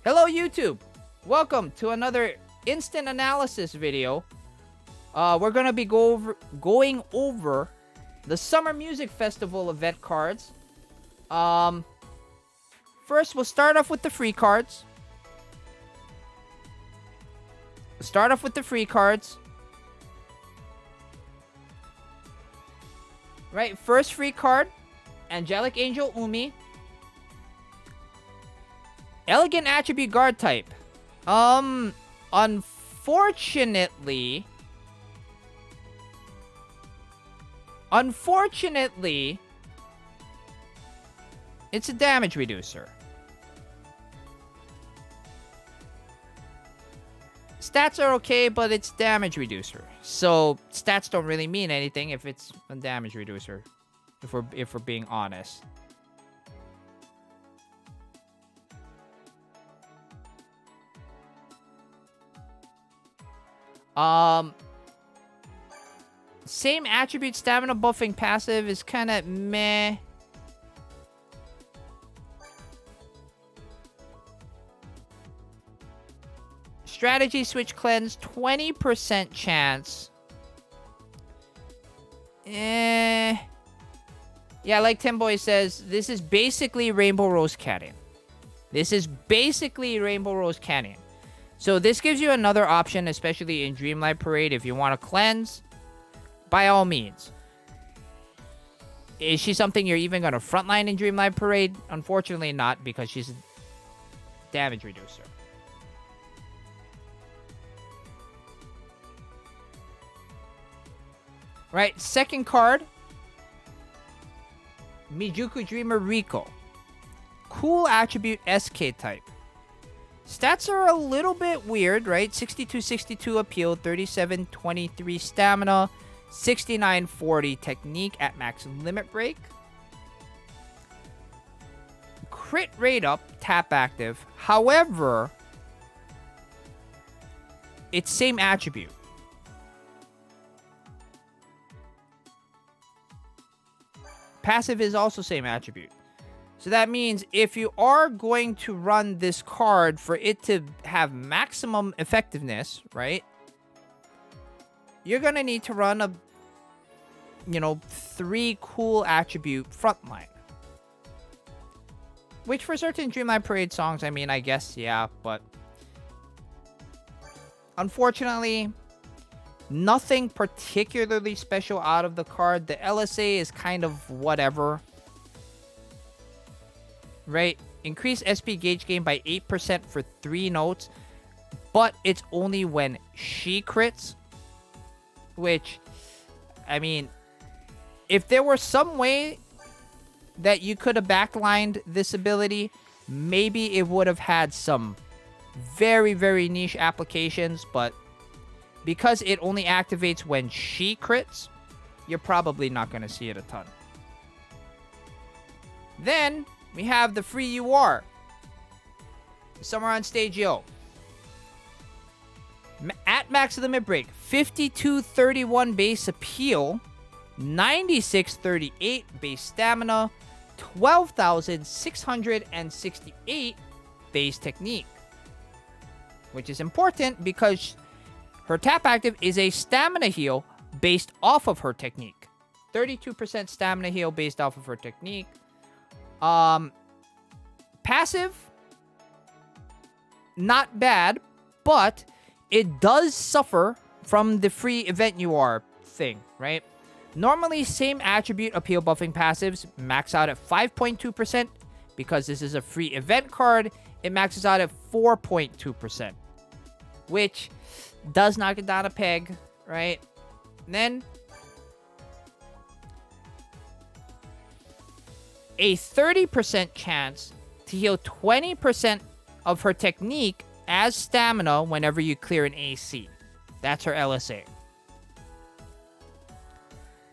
Hello YouTube! Welcome to another instant analysis video. We're gonna be going over the Summer Music Festival event cards. First, we'll start off with the free cards. Right, first free card, Angelic Angel Umi. Elegant attribute guard type. Unfortunately, it's a damage reducer. Stats are okay, but it's damage reducer. So stats don't really mean anything if it's a damage reducer. If we're being honest. Same attribute, stamina buffing passive is kind of meh. Strategy switch cleanse, 20% chance. Yeah, like Timboy says, this is basically Rainbow Rose Canyon. So this gives you another option, especially in Dreamlight Parade, if you want to cleanse, by all means. Is she something you're even going to frontline in Dreamlight Parade? Unfortunately not, because she's a damage reducer. Right, second card. Mijuku Dreamer Riko. Cool attribute SK type. Stats are a little bit weird, right? 62-62 appeal, 37-23 stamina, 69-40 technique at max limit break. Crit rate up, tap active. However, it's same attribute. Passive is also same attribute. So that means if you are going to run this card for it to have maximum effectiveness, right? You're going to need to run a, 3 cool attribute frontline. Which for certain Dreamlight Parade songs, I guess, yeah, but unfortunately, nothing particularly special out of the card. The LSA is kind of whatever. Right? Increase SP gauge gain by 8% for 3 notes. But it's only when she crits. Which, if there were some way that you could have backlined this ability, maybe it would have had some very, very niche applications. But because it only activates when she crits, you're probably not going to see it a ton. Then we have the free UR. Summer on Stage Yo. At max limit break, 52-31 base appeal, 96-38 base stamina, 12,668 base technique. Which is important because her tap active is a stamina heal based off of her technique. 32% stamina heal based off of her technique. Passive, not bad, but it does suffer from the free event UR thing, right? Normally, same attribute appeal buffing passives max out at 5.2%. Because this is a free event card, it maxes out at 4.2%. Which does knock it down a peg, right? And then a 30% chance to heal 20% of her technique as stamina whenever you clear an AC. That's her LSA.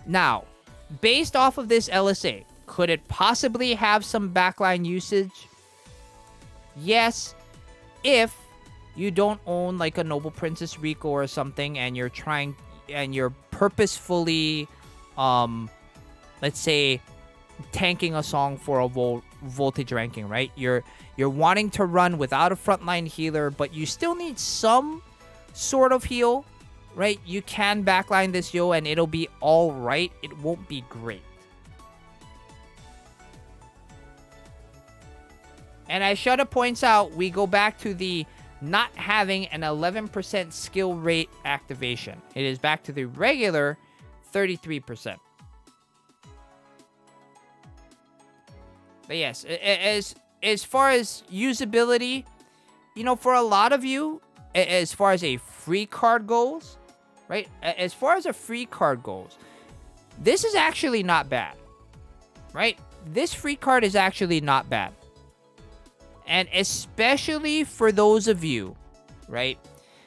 Now, based off of this LSA, could it possibly have some backline usage? Yes, if you don't own like a Noble Princess Riko or something and you're purposefully, let's say, tanking a song for a voltage ranking, right? You're wanting to run without a frontline healer, but you still need some sort of heal, right? You can backline this yo and it'll be all right. It won't be great. And as Shudda points out, we go back to the not having an 11% skill rate activation. It is back to the regular 33%. But yes, as far as usability, you know, for a lot of you, as far as a free card goes, right? As far as a free card goes, this is actually not bad, right? This free card is actually not bad. And especially for those of you, right?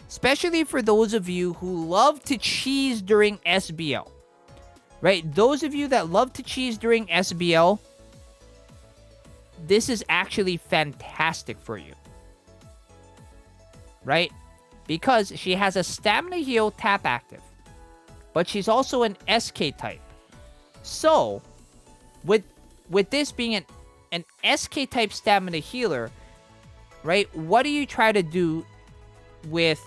Especially for those of you who love to cheese during SBL, right? Those of you that love to cheese during SBL, this is actually fantastic for you, right? Because she has a stamina heal tap active, but she's also an SK type. So, with this being an SK type stamina healer, right? What do you try to do with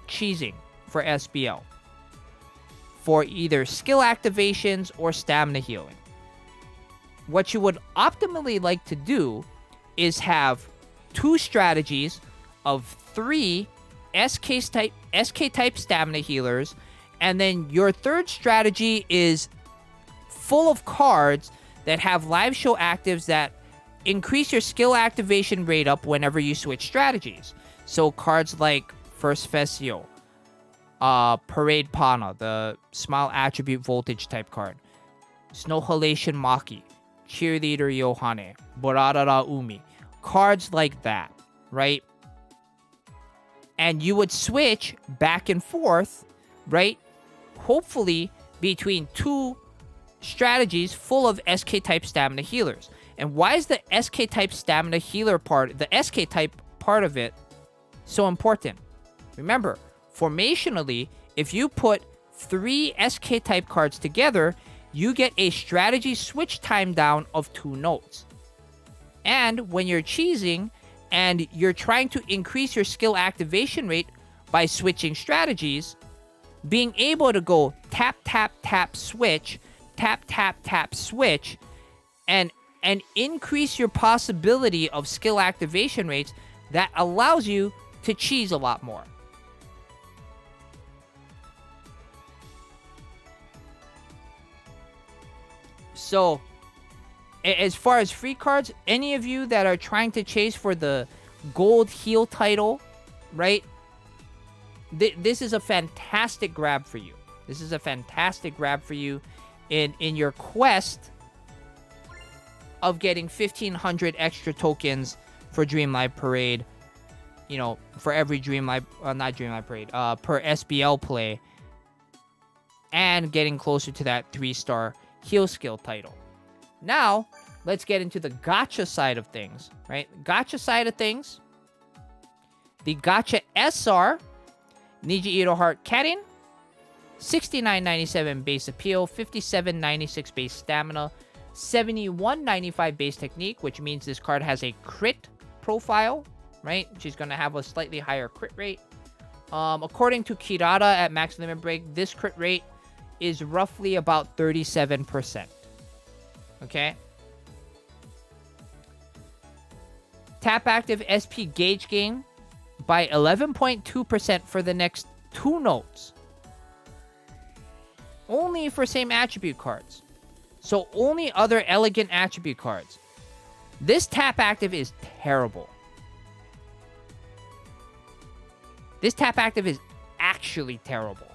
cheesing for SBL? For either skill activations or stamina healing. What you would optimally like to do is have 2 strategies of 3 SK type stamina healers, and then your third strategy is full of cards that have live show actives that increase your skill activation rate up whenever you switch strategies. So cards like First Fesio, Parade Pana, the Smile Attribute Voltage type card, Snow Halation Maki, Cheerleader Yohane, Boradara Umi, cards like that, right? And you would switch back and forth, right? Hopefully between 2 strategies full of SK type stamina healers. And why is the SK type stamina healer part, the SK type part of it, so important? Remember, formationally, if you put 3 SK type cards together, you get a strategy switch time down of 2 nodes. And when you're cheesing and you're trying to increase your skill activation rate by switching strategies, being able to go tap, tap, tap, switch, tap, tap, tap, switch, and increase your possibility of skill activation rates, that allows you to cheese a lot more. So, as far as free cards, any of you that are trying to chase for the gold heal title, right? This is a fantastic grab for you. This is a fantastic grab for you in your quest of getting 1,500 extra tokens for Dream Live Parade. You know, for every Dream Live, not Dream Live Parade, per SBL play. And getting closer to that 3-star heal skill title. Now, let's get into the gacha side of things, right? Gacha side of things. The gacha SR, Nijiiro Heart Karin, 69.97 base appeal, 57.96 base stamina, 71.95 base technique, which means this card has a crit profile, right? She's going to have a slightly higher crit rate. According to Kirara at Max Limit Break, this crit rate is roughly about 37%. Okay? Tap active SP gauge gain by 11.2% for the next 2 nodes. Only for same attribute cards. So only other elegant attribute cards. This tap active is terrible. This tap active is actually terrible.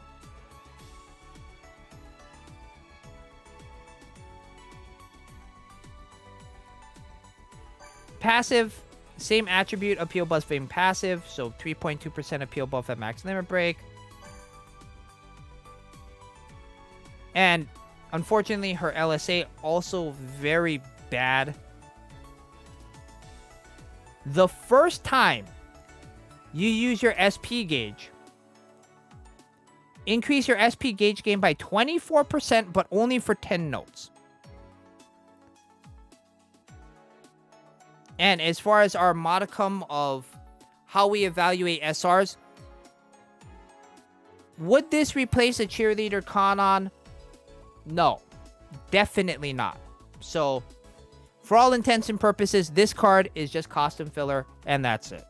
Passive, same attribute, appeal buff being passive, so 3.2% appeal buff at max limit break. And unfortunately, her LSA also very bad. The first time you use your SP gauge, increase your SP gauge gain by 24%, but only for 10 nodes. And as far as our modicum of how we evaluate SRs, would this replace a cheerleader Kanon? No, definitely not. So, for all intents and purposes, this card is just costume filler, and that's it.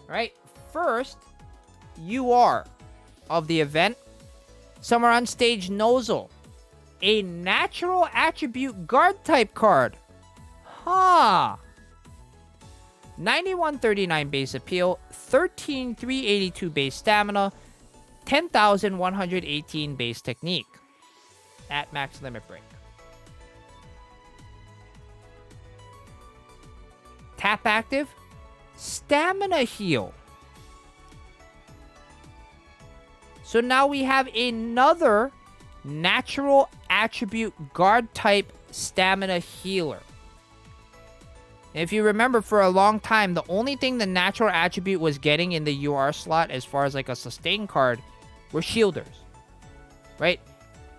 Alright, first, UR of the event. Somewhere on stage, Nozo. A natural attribute guard type card. Huh. 9139 base appeal, 13382 base stamina, 10,118 base technique at max limit break. Tap active, stamina heal. So now we have another natural attribute guard type stamina healer. If you remember, for a long time, the only thing the natural attribute was getting in the UR slot as far as like a sustain card were shielders, right?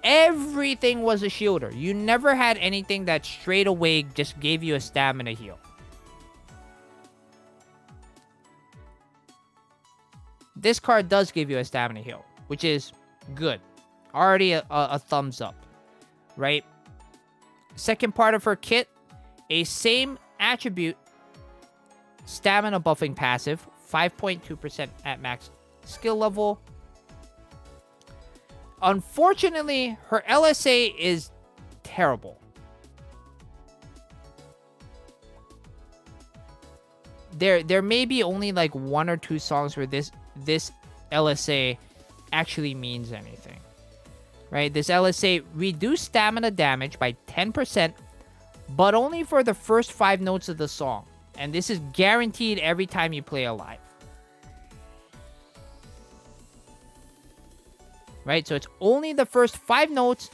Everything was a shielder. You never had anything that straight away just gave you a stamina heal. This card does give you a stamina heal, which is good. Already a thumbs up, right? Second part of her kit, a same attribute stamina buffing passive, 5.2% at max skill level. Unfortunately, her LSA is terrible. There may be only like 1 or 2 songs where this LSA actually means anything. Right? This LSA reduced stamina damage by 10%, but only for the first 5 notes of the song. And this is guaranteed every time you play a live. Right? So it's only the first 5 notes.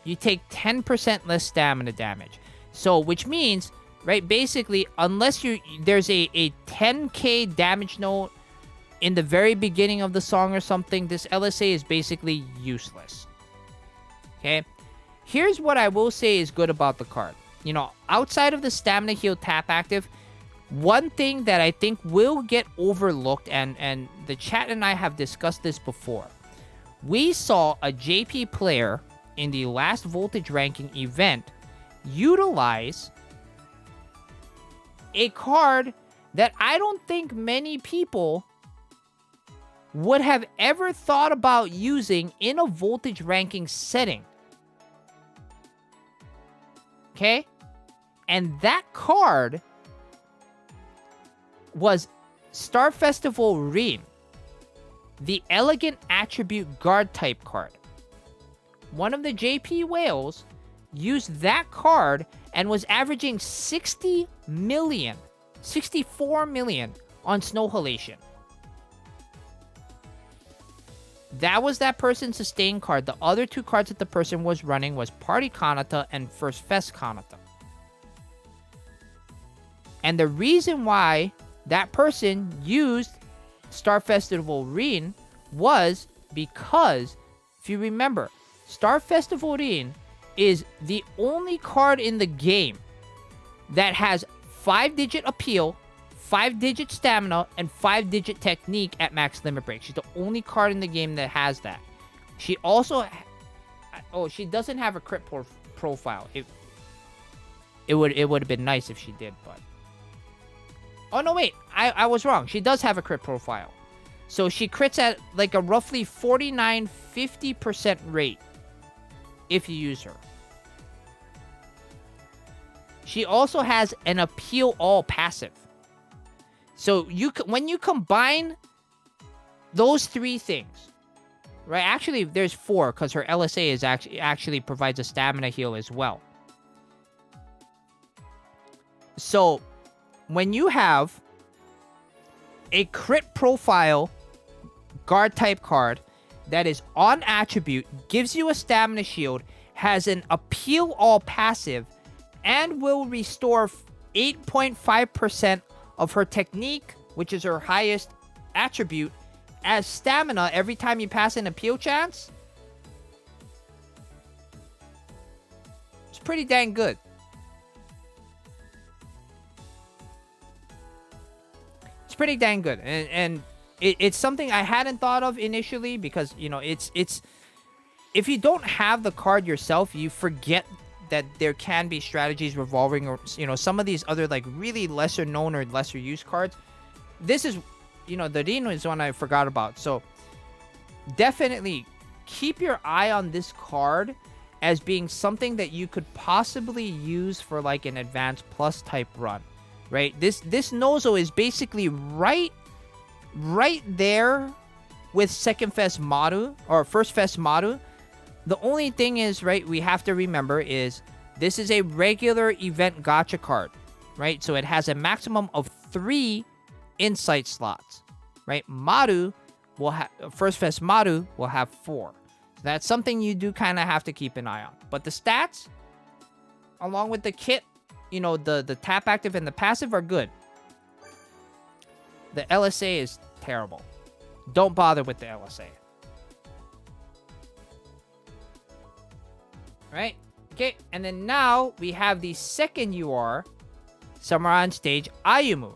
You take 10% less stamina damage. So, which means, right, basically, unless there's a 10k damage note in the very beginning of the song or something, this LSA is basically useless. Okay? Here's what I will say is good about the card. You know, outside of the stamina heal tap active, one thing that I think will get overlooked, and the chat and I have discussed this before. We saw a JP player in the last voltage ranking event utilize a card that I don't think many people would have ever thought about using in a voltage ranking setting. Okay? And that card was Star Festival Rin, the Elegant Attribute Guard type card. One of the JP whales used that card and was averaging 64 million on Snow Halation. That was that person's sustain card. The other 2 cards that the person was running was Party Kanata and First Fest Kanata. And the reason why that person used Star Festival Rin was because, if you remember, Star Festival Rin is the only card in the game that has 5-digit appeal, 5-digit stamina, and 5-digit technique at max limit break. She's the only card in the game that has that. She also... Oh, she doesn't have a crit profile. It would have been nice if she did, but... Oh, no, wait. I was wrong. She does have a crit profile. So she crits at like a roughly 49-50% rate if you use her. She also has an appeal all passive. So when you combine those 3 things, right? Actually, there's 4 because her LSA is actually provides a stamina heal as well. So when you have a crit profile guard type card that is on attribute, gives you a stamina shield, has an appeal all passive, and will restore 8.5% of her technique, which is her highest attribute, as stamina every time you pass an appeal chance. It's pretty dang good. It's pretty dang good. And it's something I hadn't thought of initially because, you know, it's if you don't have the card yourself, you forget that there can be strategies revolving, or, you know, some of these other like really lesser known or lesser used cards. This is, you know, the Rino is one I forgot about. So definitely keep your eye on this card as being something that you could possibly use for like an advanced plus type run, right? This Nozo is basically right there with second Fest Maru or first Fest Maru. The only thing is, right, we have to remember is this is a regular event gacha card, right? So it has a maximum of 3 insight slots, right? Maru will have, First Fest Maru will have 4. So that's something you do kind of have to keep an eye on. But the stats, along with the kit, you know, the tap active and the passive are good. The LSA is terrible. Don't bother with the LSA. Right? Okay, and then now we have the second UR, Samurai on Stage, Ayumu.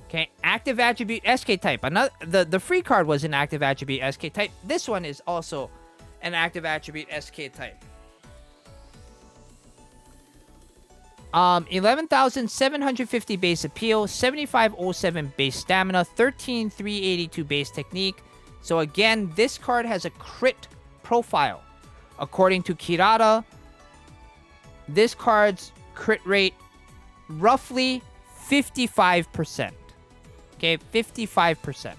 Okay, active attribute SK type. Another the free card was an active attribute SK type. This one is also an active attribute SK type. 11,750 base appeal, 7,507 base stamina, 13,382 base technique. So again, this card has a crit profile. According to Kirara, this card's crit rate roughly 55%. Okay, 55%.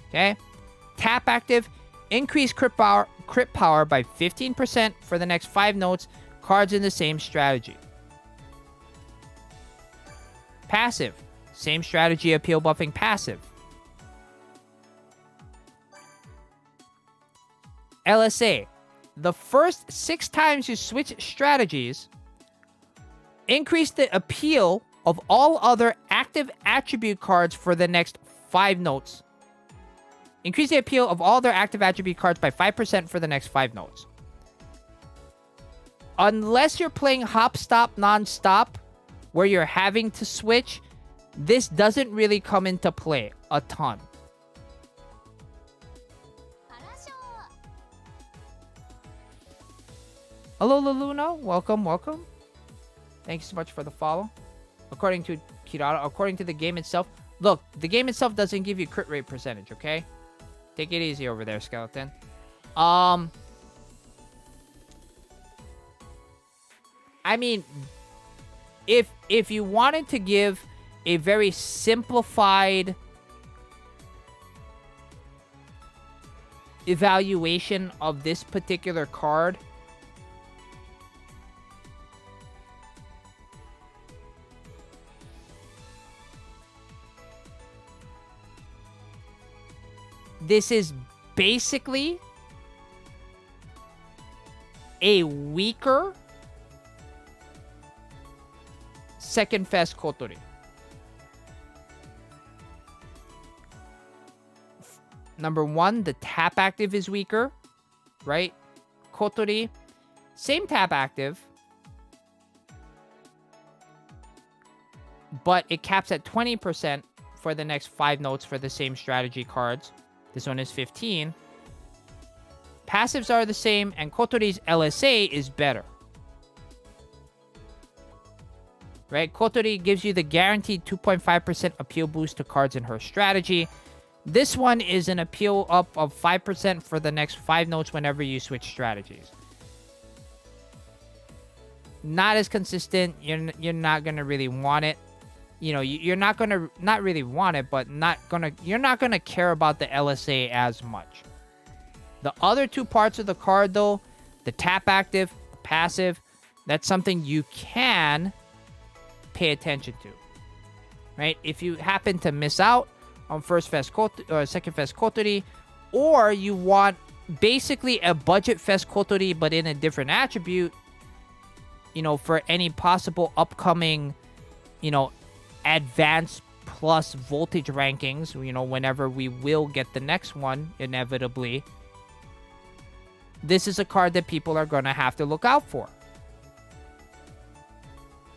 Okay, tap active, increase crit power by 15% for the next 5 notes, cards in the same strategy. Passive, same strategy, appeal buffing passive. LSA, the first 6 times you switch strategies, increase the appeal of all other active attribute cards for the next 5 notes. Increase the appeal of all their active attribute cards by 5% for the next 5 notes. Unless you're playing hop, stop, non-stop, where you're having to switch, this doesn't really come into play a ton. Hello, Luluna. Welcome, welcome. Thank you so much for the follow. According to Kirara, according to the game itself, look, the game itself doesn't give you crit rate percentage, okay? Take it easy over there, Skeleton. I mean, if you wanted to give a very simplified evaluation of this particular card, this is basically a weaker second Fest Kotori. Number 1, the tap active is weaker, right? Kotori, same tap active, but it caps at 20% for the next 5 notes for the same strategy cards. This one is 15. Passives are the same, and Kotori's LSA is better. Right? Kotori gives you the guaranteed 2.5% appeal boost to cards in her strategy. This one is an appeal up of 5% for the next 5 notes whenever you switch strategies. Not as consistent. You're not going to really want it. You know, you're not going to, not really want it, but you're not going to care about the LSA as much. The other 2 parts of the card, though, the tap active, the passive, that's something you can pay attention to. Right? If you happen to miss out on first Fest Kotori, or second Fest Kotori, or you want basically a budget Fest Kotori, but in a different attribute, you know, for any possible upcoming, you know, advanced plus voltage rankings, you know, whenever we will get the next one, inevitably, this is a card that people are going to have to look out for.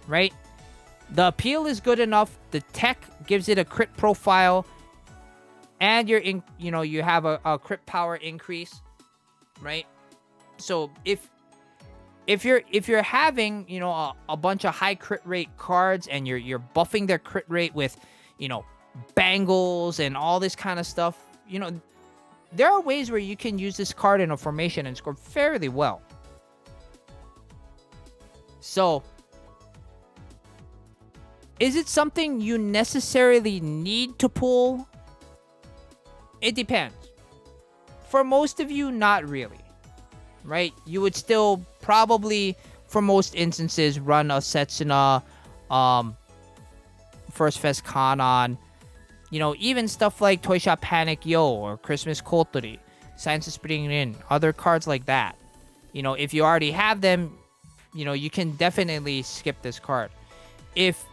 Right? The appeal is good enough. The tech gives it a crit profile. And you have a crit power increase. Right? So if you're having, you know, a bunch of high crit rate cards and you're buffing their crit rate with, you know, bangles and all this kind of stuff, you know, there are ways where you can use this card in a formation and score fairly well. So, is it something you necessarily need to pull? It depends. For most of you, not really. Right? You would still probably, for most instances, run a Setsuna, First Fest Kanon, you know, even stuff like Toy Shop Panic Yo or Christmas Kotori, Science of Spring In, other cards like that. You know, if you already have them, you know, you can definitely skip this card. If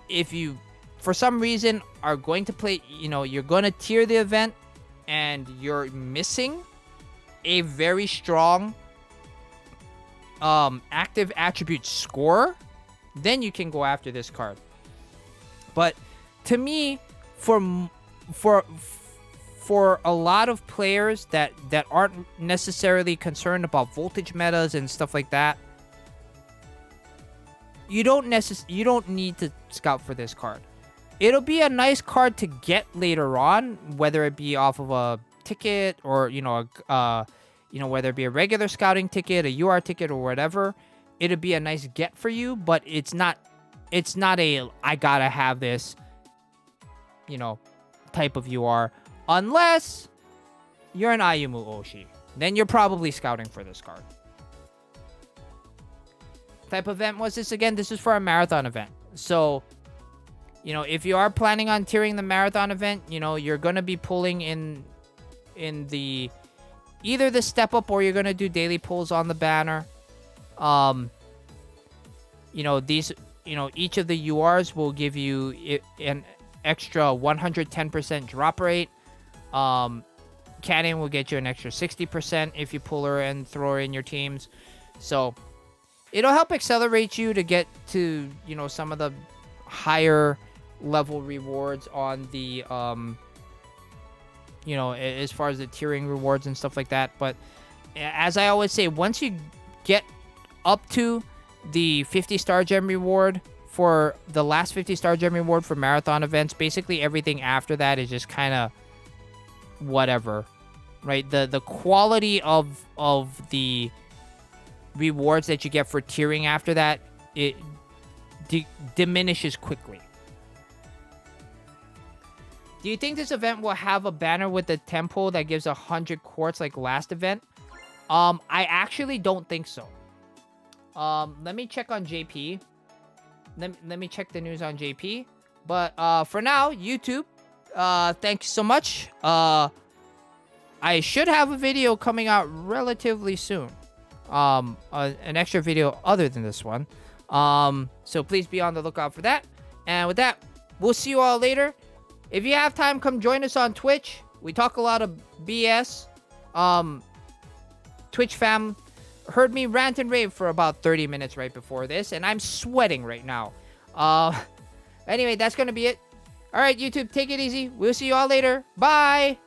you, for some reason, are going to play, you know, you're going to tier the event and you're missing a very strong active attribute score, then you can go after this card. But to me, for a lot of players that aren't necessarily concerned about voltage metas and stuff like that, you don't need to scout for this card. It'll be a nice card to get later on, whether it be off of a ticket or, you know, whether it be a regular scouting ticket, a UR ticket, or whatever. It'll be a nice get for you, but it's not a I gotta have this, you know, type of UR, unless you're an Ayumu Oshi. Then you're probably scouting for this card. Type of event was this again? This is for a marathon event. So, you know, if you are planning on tiering the marathon event, you know, you're gonna be pulling in the either the step up, or you're gonna do daily pulls on the banner. You know, these, you know, each of the URs will give you an extra 110% drop rate. Karin will get you an extra 60% if you pull her and throw her in your teams. So it'll help accelerate you to get to, you know, some of the higher level rewards on the you know, as far as the tiering rewards and stuff like that. But as I always say, once you get up to the 50-star gem reward for the last 50-star gem reward for marathon events, basically everything after that is just kind of whatever, right? The quality of the rewards that you get for tiering after that, it diminishes quickly. Do you think this event will have a banner with the tempo that gives 100 quartz like last event? I actually don't think so. Let me check on JP. Let me check the news on JP. But for now, YouTube, thank you so much. I should have a video coming out relatively soon. An extra video other than this one. So please be on the lookout for that. And with that, we'll see you all later. If you have time, come join us on Twitch. We talk a lot of BS. Twitch fam heard me rant and rave for about 30 minutes right before this, and I'm sweating right now. Anyway, that's going to be it. All right, YouTube, take it easy. We'll see you all later. Bye!